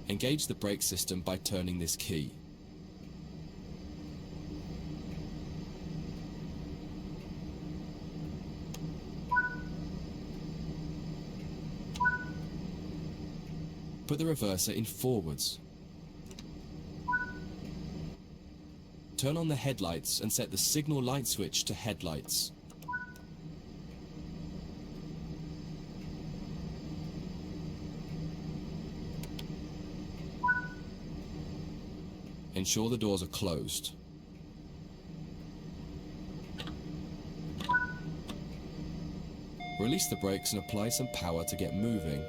Engage the brake system by turning this key. Put the reverser in forwards. Turn on the headlights and set the signal light switch to headlights. Ensure the doors are closed. Release the brakes and apply some power to get moving.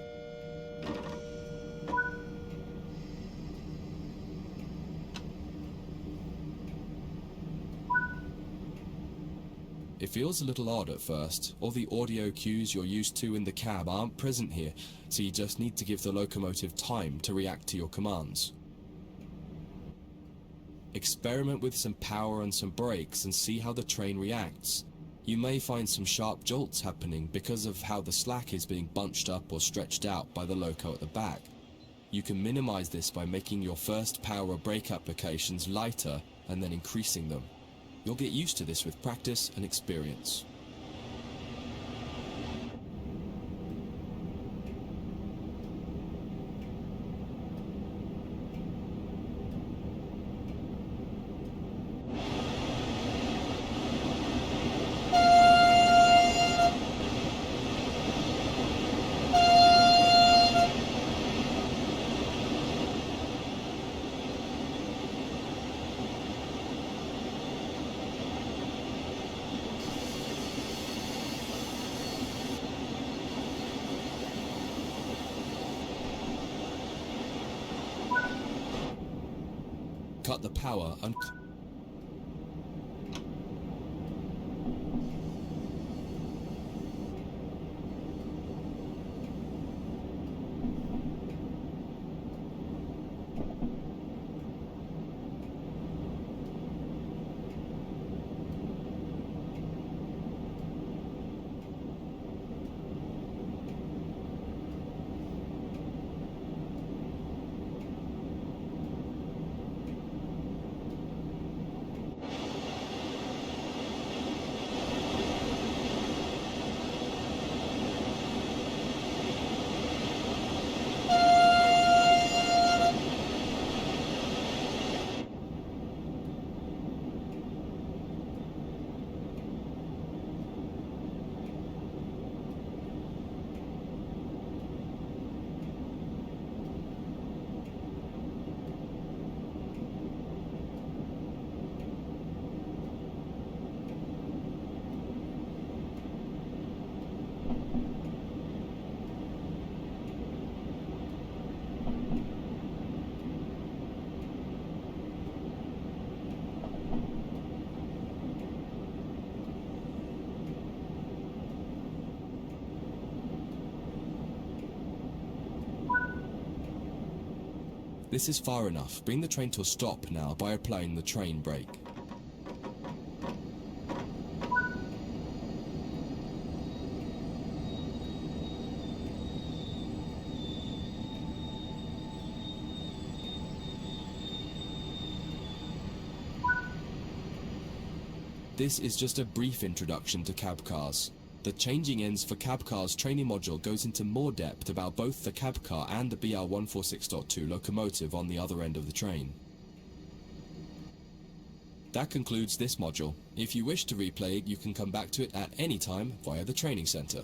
It feels a little odd at first. All the audio cues you're used to in the cab aren't present here, so you just need to give the locomotive time to react to your commands. Experiment with some power and some brakes and see how the train reacts. You may find some sharp jolts happening because of how the slack is being bunched up or stretched out by the loco at the back. You can minimize this by making your first power or brake applications lighter and then increasing them. You'll get used to this with practice and experience. Cut the power and this is far enough. Bring the train to a stop now by applying the train brake. This is just a brief introduction to cab cars. The changing ends for cab cars training module goes into more depth about both the cab car and the BR146.2 locomotive on the other end of the train. That concludes this module. If you wish to replay it, you can come back to it at any time via the training center.